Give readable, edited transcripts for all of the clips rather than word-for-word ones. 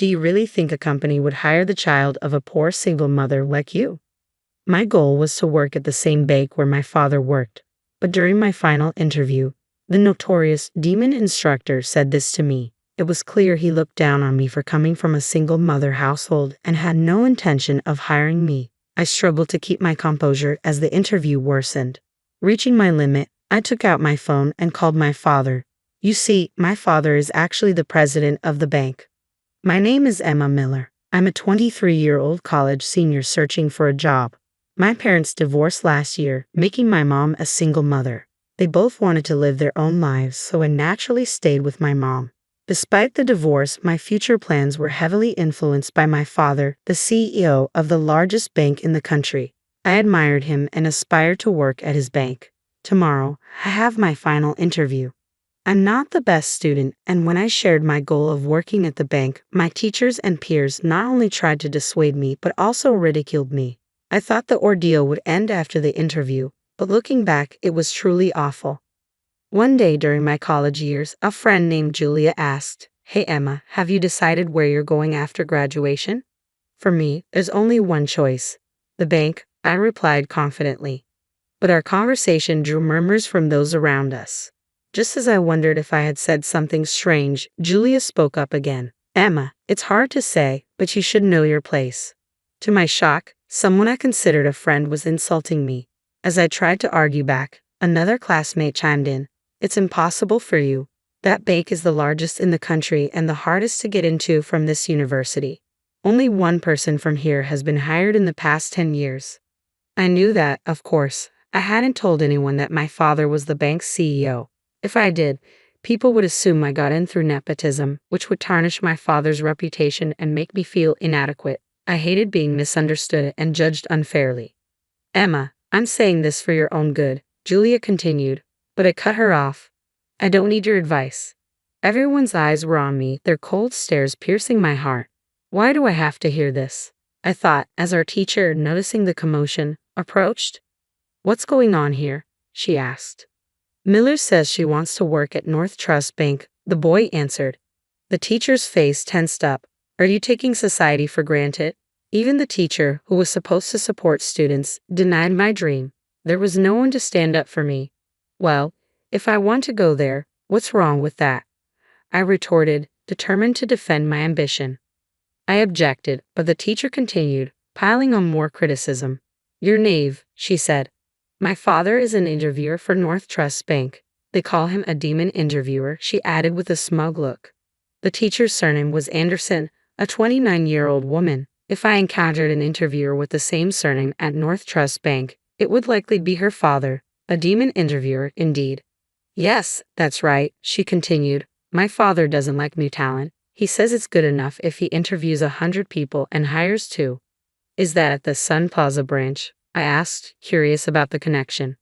Do you really think a company would hire the child of a poor single mother like you? My goal was to work at the same bank where my father worked. But during my final interview, the notorious demon instructor said this to me. It was clear he looked down on me for coming from a single mother household and had no intention of hiring me. I struggled to keep my composure as the interview worsened. Reaching my limit, I took out my phone and called my father. You see, my father is actually the president of the bank. My name is Emma Miller. I'm a 23-year-old college senior searching for a job. My parents divorced last year, making my mom a single mother. They both wanted to live their own lives, so I naturally stayed with my mom. Despite the divorce, my future plans were heavily influenced by my father, the CEO of the largest bank in the country. I admired him and aspired to work at his bank. Tomorrow, I have my final interview. I'm not the best student, and when I shared my goal of working at the bank, my teachers and peers not only tried to dissuade me but also ridiculed me. I thought the ordeal would end after the interview, but looking back, it was truly awful. One day during my college years, a friend named Julia asked, "Hey Emma, have you decided where you're going after graduation?" For me, there's only one choice. The bank, I replied confidently. But our conversation drew murmurs from those around us. Just as I wondered if I had said something strange, Julia spoke up again. "Emma, it's hard to say, but you should know your place." To my shock, someone I considered a friend was insulting me. As I tried to argue back, another classmate chimed in. "It's impossible for you. That bank is the largest in the country and the hardest to get into from this university. Only one person from here has been hired in the past 10 years. I knew that, of course. I hadn't told anyone that my father was the bank's CEO. If I did, people would assume I got in through nepotism, which would tarnish my father's reputation and make me feel inadequate. I hated being misunderstood and judged unfairly. "Emma, I'm saying this for your own good," Julia continued, but I cut her off. "I don't need your advice." Everyone's eyes were on me, their cold stares piercing my heart. Why do I have to hear this? I thought, as our teacher, noticing the commotion, approached. "What's going on here?" she asked. "Miller says she wants to work at North Trust Bank," the boy answered. The teacher's face tensed up. "Are you taking society for granted?" Even the teacher, who was supposed to support students, denied my dream. There was no one to stand up for me. "Well, if I want to go there, what's wrong with that?" I retorted, determined to defend my ambition. I objected, but the teacher continued, piling on more criticism. "You're naive," she said. "My father is an interviewer for North Trust Bank. They call him a demon interviewer," she added with a smug look. The teacher's surname was Anderson, a 29-year-old woman. If I encountered an interviewer with the same surname at North Trust Bank, it would likely be her father, a demon interviewer indeed. "Yes, that's right," she continued. "My father doesn't like new talent. He says it's good enough if he interviews 100 people and hires 2. "Is that at the Sun Plaza branch?" I asked, curious about the connection.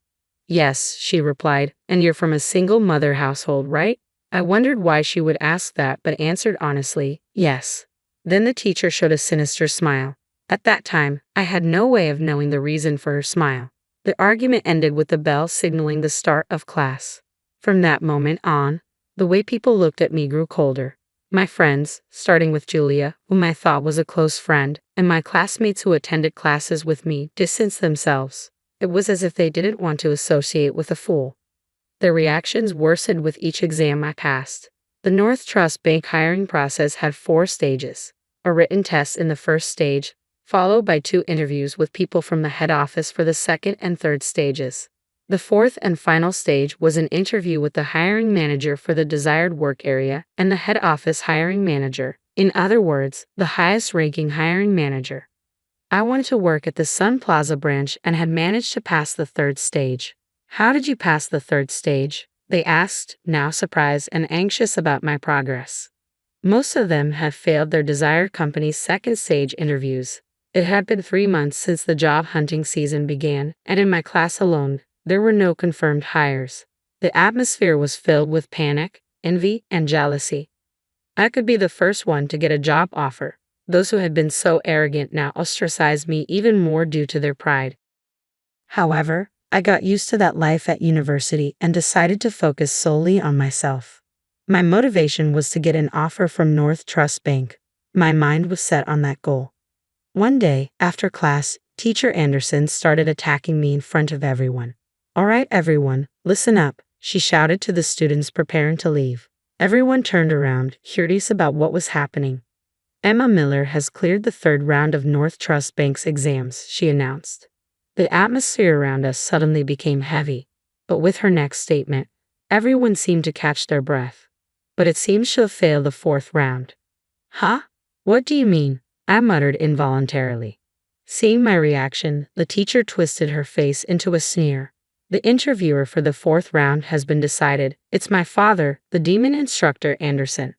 "Yes," she replied, "and you're from a single mother household, right?" I wondered why she would ask that, but answered honestly, "Yes." Then the teacher showed a sinister smile. At that time, I had no way of knowing the reason for her smile. The argument ended with the bell signaling the start of class. From that moment on, the way people looked at me grew colder. My friends, starting with Julia, whom I thought was a close friend, and my classmates who attended classes with me, distanced themselves. It was as if they didn't want to associate with a fool. Their reactions worsened with each exam I passed. The North Trust Bank hiring process had 4 stages. A written test in the first stage, followed by 2 interviews with people from the head office for the second and third stages. The 4th and final stage was an interview with the hiring manager for the desired work area and the head office hiring manager, in other words, the highest-ranking hiring manager. I wanted to work at the Sun Plaza branch and had managed to pass the 3rd stage. "How did you pass the 3rd stage?" they asked, now surprised and anxious about my progress. Most of them had failed their desired company's 2nd stage interviews. It had been 3 months since the job hunting season began, and in my class alone, there were no confirmed hires. The atmosphere was filled with panic, envy, and jealousy. I could be the first one to get a job offer. Those who had been so arrogant now ostracized me even more due to their pride. However, I got used to that life at university and decided to focus solely on myself. My motivation was to get an offer from North Trust Bank. My mind was set on that goal. One day, after class, Teacher Anderson started attacking me in front of everyone. "All right, everyone, listen up," she shouted to the students preparing to leave. Everyone turned around, curious about what was happening. "Emma Miller has cleared the third round of North Trust Bank's exams," she announced. The atmosphere around us suddenly became heavy, but with her next statement, everyone seemed to catch their breath. "But it seems she'll fail the fourth round." "Huh? What do you mean?" I muttered involuntarily. Seeing my reaction, the teacher twisted her face into a sneer. "The interviewer for the fourth round has been decided. It's my father, the demon instructor Anderson."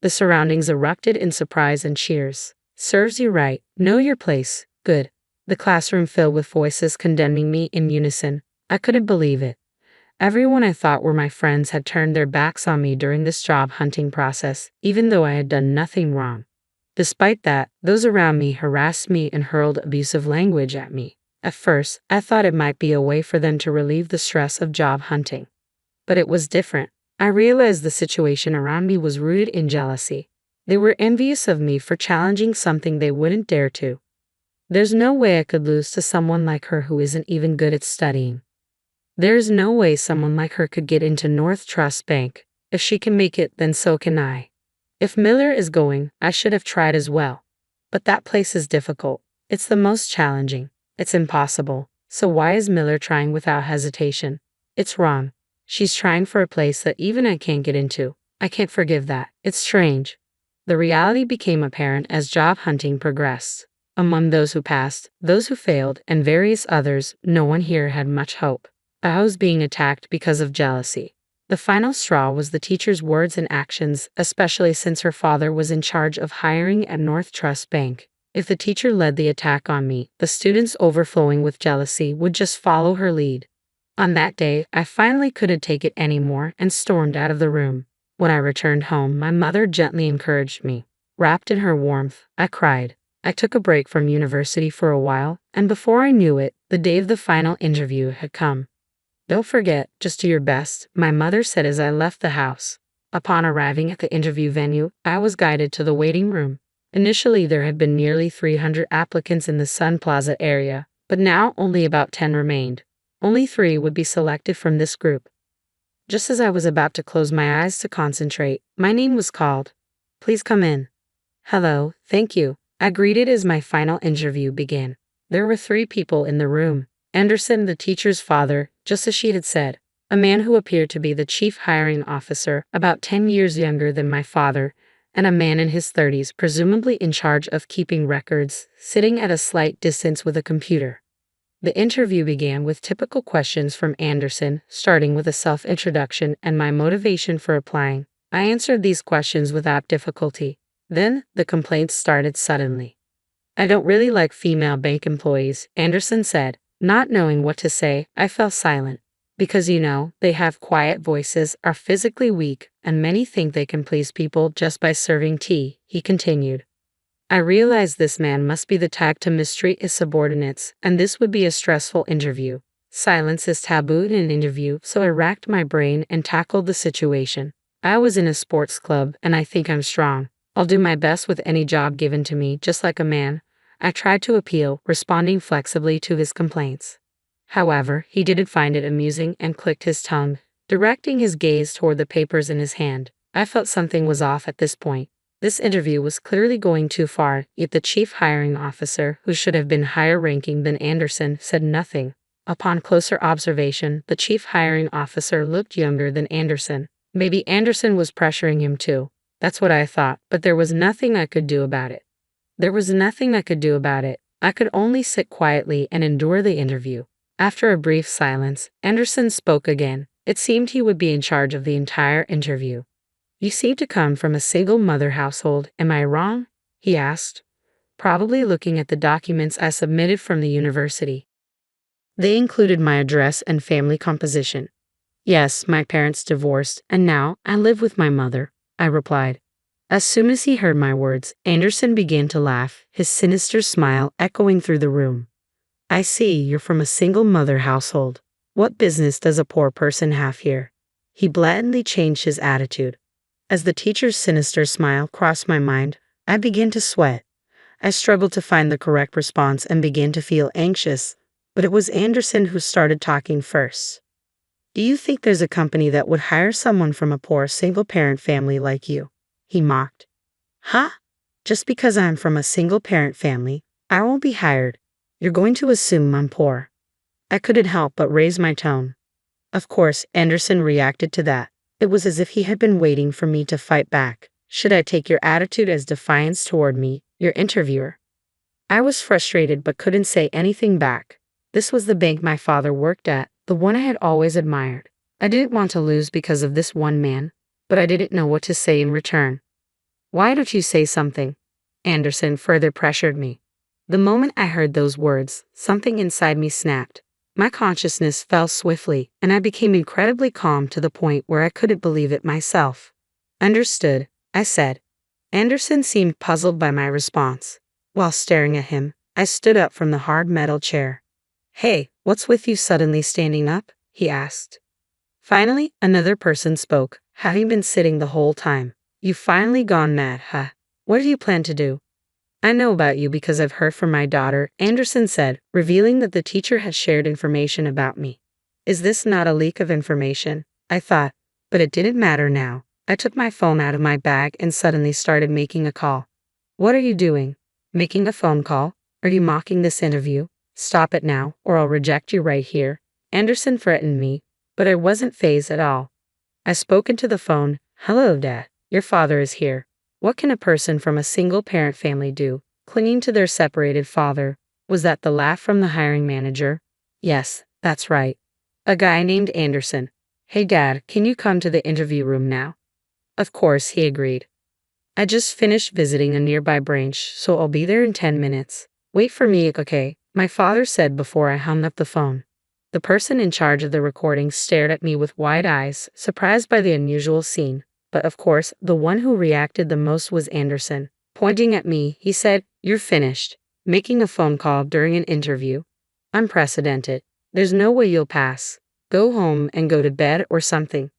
The surroundings erupted in surprise and cheers. "Serves you right. Know your place. Good." The classroom filled with voices condemning me in unison. I couldn't believe it. Everyone I thought were my friends had turned their backs on me during this job hunting process, even though I had done nothing wrong. Despite that, those around me harassed me and hurled abusive language at me. At first, I thought it might be a way for them to relieve the stress of job hunting. But it was different. I realized the situation around me was rooted in jealousy. They were envious of me for challenging something they wouldn't dare to. There's no way I could lose to someone like her who isn't even good at studying. There's no way someone like her could get into North Trust Bank. If she can make it, then so can I. If Miller is going, I should have tried as well. But that place is difficult. It's the most challenging. It's impossible. So why is Miller trying without hesitation? It's wrong. She's trying for a place that even I can't get into. I can't forgive that. It's strange. The reality became apparent as job hunting progressed. Among those who passed, those who failed, and various others, no one here had much hope. I was being attacked because of jealousy. The final straw was the teacher's words and actions, especially since her father was in charge of hiring at North Trust Bank. If the teacher led the attack on me, the students overflowing with jealousy would just follow her lead. On that day, I finally couldn't take it anymore and stormed out of the room. When I returned home, my mother gently encouraged me. Wrapped in her warmth, I cried. I took a break from university for a while, and before I knew it, the day of the final interview had come. "Don't forget, just do your best," my mother said as I left the house. Upon arriving at the interview venue, I was guided to the waiting room. Initially, there had been nearly 300 applicants in the Sun Plaza area, but now only about 10 remained. Only 3 would be selected from this group. Just as I was about to close my eyes to concentrate, my name was called. "Please come in." "Hello, thank you," I greeted as my final interview began. There were 3 people in the room. Anderson, the teacher's father, just as she had said, a man who appeared to be the chief hiring officer, about 10 years younger than my father, and a man in his 30s, presumably in charge of keeping records, sitting at a slight distance with a computer. The interview began with typical questions from Anderson, starting with a self-introduction and my motivation for applying. I answered these questions without difficulty. Then, the complaints started suddenly. "I don't really like female bank employees," Anderson said. Not knowing what to say, I fell silent. "Because they have quiet voices, are physically weak, and many think they can please people just by serving tea," he continued. I realized this man must be the type to mistreat his subordinates, and this would be a stressful interview. Silence is taboo in an interview, so I racked my brain and tackled the situation. "I was in a sports club, and I think I'm strong. I'll do my best with any job given to me, just like a man." I tried to appeal, responding flexibly to his complaints. However, he didn't find it amusing and clicked his tongue, directing his gaze toward the papers in his hand. I felt something was off at this point. This interview was clearly going too far, yet the chief hiring officer, who should have been higher ranking than Anderson, said nothing. Upon closer observation, the chief hiring officer looked younger than Anderson. Maybe Anderson was pressuring him too. That's what I thought, but there was nothing I could do about it. I could only sit quietly and endure the interview. After a brief silence, Anderson spoke again. It seemed he would be in charge of the entire interview. "You seem to come from a single-mother household, am I wrong?" he asked, probably looking at the documents I submitted from the university. They included my address and family composition. "Yes, my parents divorced, and now I live with my mother," I replied. As soon as he heard my words, Anderson began to laugh, his sinister smile echoing through the room. "I see you're from a single-mother household. What business does a poor person have here?" He blatantly changed his attitude. As the teacher's sinister smile crossed my mind, I began to sweat. I struggled to find the correct response and began to feel anxious, but it was Anderson who started talking first. Do you think there's a company that would hire someone from a poor single-parent family like you? He mocked. Huh? Just because I'm from a single-parent family, I won't be hired. You're going to assume I'm poor. I couldn't help but raise my tone. Of course, Anderson reacted to that. It was as if he had been waiting for me to fight back. Should I take your attitude as defiance toward me, your interviewer? I was frustrated but couldn't say anything back. This was the bank my father worked at, the one I had always admired. I didn't want to lose because of this one man, but I didn't know what to say in return. Why don't you say something? Anderson further pressured me. The moment I heard those words, something inside me snapped. My consciousness fell swiftly, and I became incredibly calm to the point where I couldn't believe it myself. Understood, I said. Anderson seemed puzzled by my response. While staring at him, I stood up from the hard metal chair. Hey, what's with you suddenly standing up? He asked. Finally, another person spoke. Have you been sitting the whole time? You've finally gone mad, huh? What do you plan to do? I know about you because I've heard from my daughter, Anderson said, revealing that the teacher had shared information about me. Is this not a leak of information? I thought, but it didn't matter now. I took my phone out of my bag and suddenly started making a call. What are you doing? Making a phone call? Are you mocking this interview? Stop it now, or I'll reject you right here. Anderson threatened me, but I wasn't fazed at all. I spoke into the phone. Hello, Dad. Your father is here. What can a person from a single-parent family do, clinging to their separated father? Was that the laugh from the hiring manager? Yes, that's right. A guy named Anderson. Hey, Dad, can you come to the interview room now? Of course, he agreed. I just finished visiting a nearby branch, so I'll be there in 10 minutes. Wait for me, okay? My father said before I hung up the phone. The person in charge of the recording stared at me with wide eyes, surprised by the unusual scene. But of course, the one who reacted the most was Anderson. Pointing at me, he said, You're finished. Making a phone call during an interview? Unprecedented. There's no way you'll pass. Go home and go to bed or something.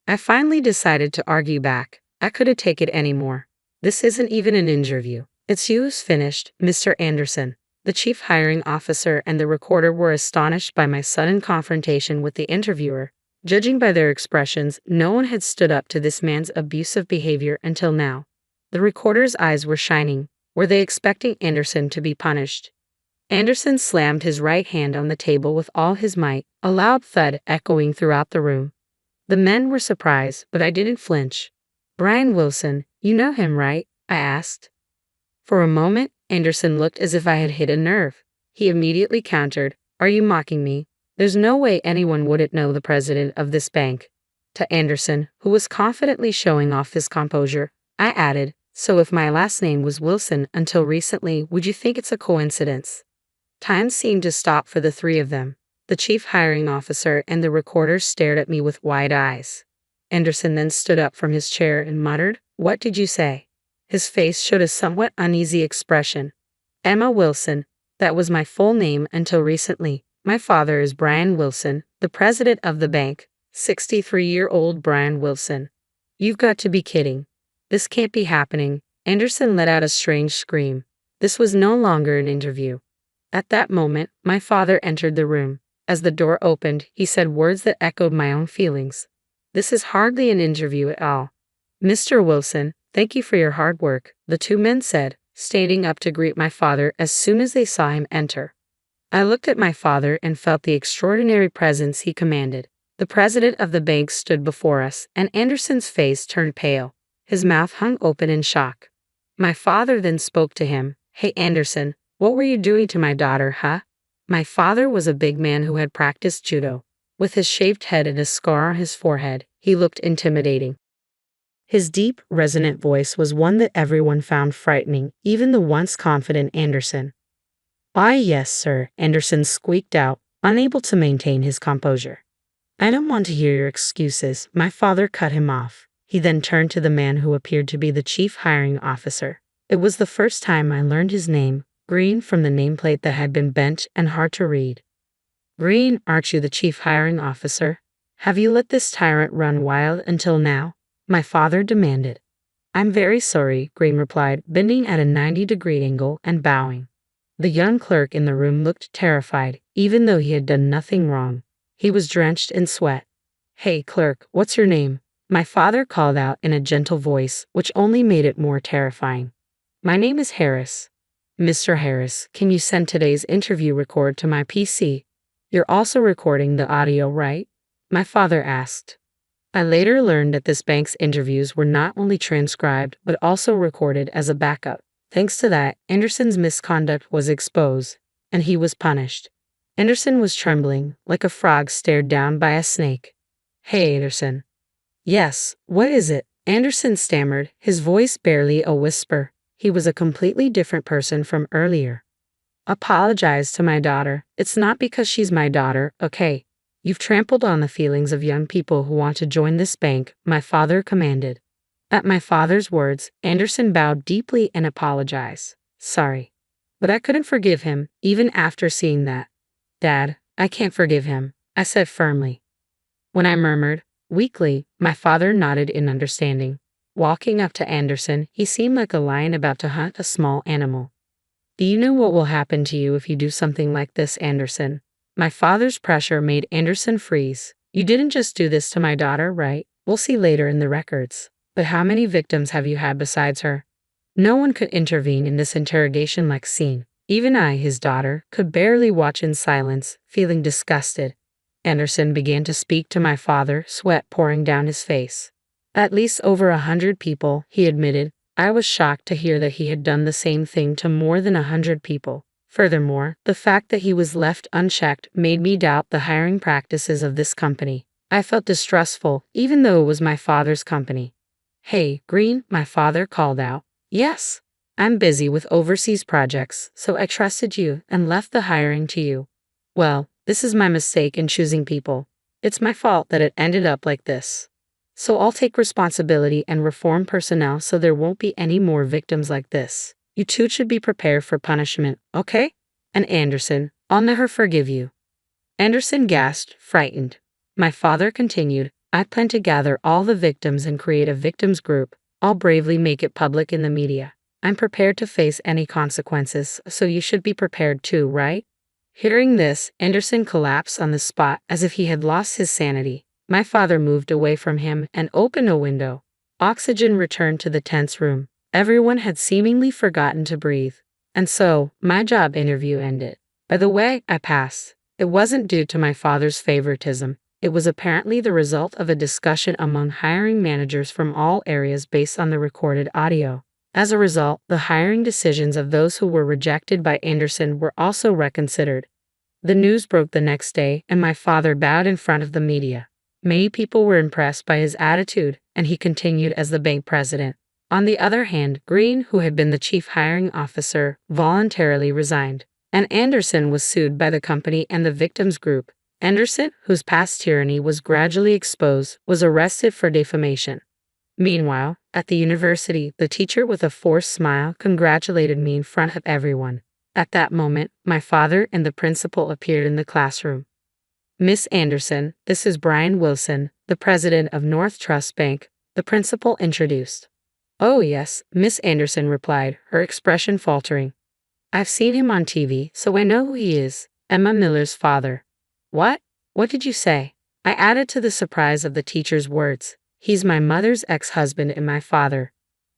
I finally decided to argue back. I couldn't take it anymore. This isn't even an interview. It's you who's finished, Mr. Anderson. The chief hiring officer and the recorder were astonished by my sudden confrontation with the interviewer. Judging by their expressions, no one had stood up to this man's abusive behavior until now. The recorder's eyes were shining. Were they expecting Anderson to be punished? Anderson slammed his right hand on the table with all his might, a loud thud echoing throughout the room. The men were surprised, but I didn't flinch. Brian Wilson, you know him, right? I asked. For a moment, Anderson looked as if I had hit a nerve. He immediately countered, Are you mocking me? There's no way anyone wouldn't know the president of this bank. To Anderson, who was confidently showing off his composure, I added, So if my last name was Wilson until recently, would you think it's a coincidence? Time seemed to stop for the three of them. The chief hiring officer and the recorder stared at me with wide eyes. Anderson then stood up from his chair and muttered, What did you say? His face showed a somewhat uneasy expression. Emma Wilson. That was my full name until recently. My father is Brian Wilson, the president of the bank. 63-year-old Brian Wilson. You've got to be kidding. This can't be happening. Anderson let out a strange scream. This was no longer an interview. At that moment, my father entered the room. As the door opened, he said words that echoed my own feelings. This is hardly an interview at all. Mr. Wilson, thank you for your hard work, the two men said, standing up to greet my father as soon as they saw him enter. I looked at my father and felt the extraordinary presence he commanded. The president of the bank stood before us, and Anderson's face turned pale. His mouth hung open in shock. My father then spoke to him. Hey, Anderson, what were you doing to my daughter, huh? My father was a big man who had practiced judo. With his shaved head and a scar on his forehead, he looked intimidating. His deep, resonant voice was one that everyone found frightening, even the once confident Anderson. Why, yes, sir, Anderson squeaked out, unable to maintain his composure. I don't want to hear your excuses. My father cut him off. He then turned to the man who appeared to be the chief hiring officer. It was the first time I learned his name, Green, from the nameplate that had been bent and hard to read. Green, aren't you the chief hiring officer? Have you let this tyrant run wild until now? My father demanded. I'm very sorry, Green replied, bending at a 90-degree angle and bowing. The young clerk in the room looked terrified, even though he had done nothing wrong. He was drenched in sweat. Hey, clerk, what's your name? My father called out in a gentle voice, which only made it more terrifying. My name is Harris. Mr. Harris, can you send today's interview record to my PC? You're also recording the audio, right? My father asked. I later learned that this bank's interviews were not only transcribed but also recorded as a backup. Thanks to that, Anderson's misconduct was exposed, and he was punished. Anderson was trembling, like a frog stared down by a snake. Hey, Anderson. Yes, what is it? Anderson stammered, his voice barely a whisper. He was a completely different person from earlier. Apologize to my daughter. It's not because she's my daughter, okay? You've trampled on the feelings of young people who want to join this bank, my father commanded. At my father's words, Anderson bowed deeply and apologized. Sorry. But I couldn't forgive him, even after seeing that. Dad, I can't forgive him, I said firmly. When I murmured, weakly, my father nodded in understanding. Walking up to Anderson, he seemed like a lion about to hunt a small animal. Do you know what will happen to you if you do something like this, Anderson? My father's pressure made Anderson freeze. You didn't just do this to my daughter, right? We'll see later in the records. But how many victims have you had besides her? No one could intervene in this interrogation-like scene. Even I, his daughter, could barely watch in silence, feeling disgusted. Anderson began to speak to my father, sweat pouring down his face. At least over 100 people, he admitted. I was shocked to hear that he had done the same thing to more than 100 people. Furthermore, the fact that he was left unchecked made me doubt the hiring practices of this company. I felt distrustful, even though it was my father's company. Hey, Green, my father called out. Yes. I'm busy with overseas projects, so I trusted you and left the hiring to you. Well, this is my mistake in choosing people. It's my fault that it ended up like this. So I'll take responsibility and reform personnel so there won't be any more victims like this. You two should be prepared for punishment, okay? And Anderson, I'll never forgive you. Anderson gasped, frightened. My father continued, I plan to gather all the victims and create a victims group. I'll bravely make it public in the media. I'm prepared to face any consequences, so you should be prepared too, right? Hearing this, Anderson collapsed on the spot as if he had lost his sanity. My father moved away from him and opened a window. Oxygen returned to the tense room. Everyone had seemingly forgotten to breathe. And so, my job interview ended. By the way, I passed. It wasn't due to my father's favoritism. It was apparently the result of a discussion among hiring managers from all areas based on the recorded audio. As a result, the hiring decisions of those who were rejected by Anderson were also reconsidered. The news broke the next day, and my father bowed in front of the media. Many people were impressed by his attitude, and he continued as the bank president. On the other hand, Green, who had been the chief hiring officer, voluntarily resigned, and Anderson was sued by the company and the victims group. Anderson, whose past tyranny was gradually exposed, was arrested for defamation. Meanwhile, at the university, the teacher with a forced smile congratulated me in front of everyone. At that moment, my father and the principal appeared in the classroom. Miss Anderson, this is Brian Wilson, the president of North Trust Bank, the principal introduced. Oh yes, Miss Anderson replied, her expression faltering. I've seen him on TV, so I know who he is. Emma Miller's father. What? What did you say? I added to the surprise of the teacher's words. He's my mother's ex-husband and my father.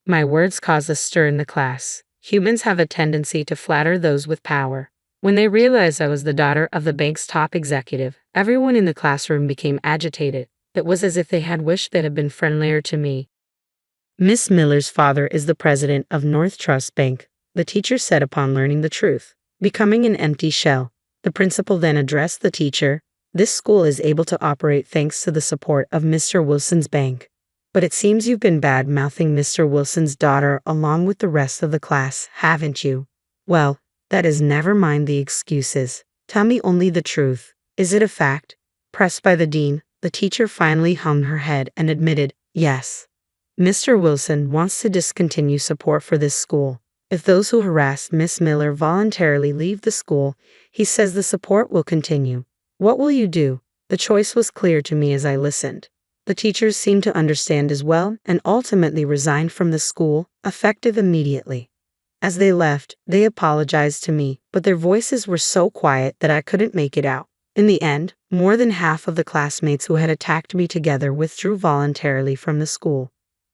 My words caused a stir in the class. Humans have a tendency to flatter those with power. When they realized I was the daughter of the bank's top executive, everyone in the classroom became agitated. It was as if they had wished they had been friendlier to me. Miss Miller's father is the president of North Trust Bank, the teacher said upon learning the truth, becoming an empty shell. The principal then addressed the teacher. This school is able to operate thanks to the support of Mr. Wilson's bank. But it seems you've been bad-mouthing Mr. Wilson's daughter along with the rest of the class, haven't you? Well, that is never mind the excuses. Tell me only the truth. Is it a fact? Pressed by the dean, the teacher finally hung her head and admitted, yes. Mr. Wilson wants to discontinue support for this school. If those who harassed Miss Miller voluntarily leave the school, he says the support will continue. What will you do? The choice was clear to me as I listened. The teachers seemed to understand as well and ultimately resigned from the school, effective immediately. As they left, they apologized to me, but their voices were so quiet that I couldn't make it out. In the end, more than half of the classmates who had attacked me together withdrew voluntarily from the school.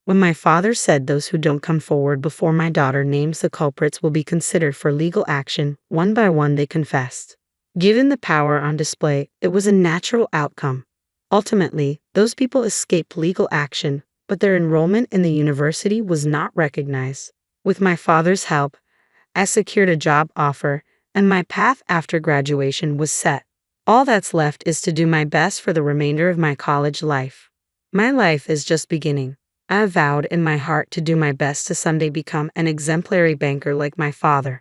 When my father said those who don't come forward before my daughter names the culprits will be considered for legal action, one by one they confessed. Given the power on display, it was a natural outcome. Ultimately, those people escaped legal action, but their enrollment in the university was not recognized. With my father's help, I secured a job offer, and my path after graduation was set. All that's left is to do my best for the remainder of my college life. My life is just beginning. I vowed in my heart to do my best to someday become an exemplary banker like my father.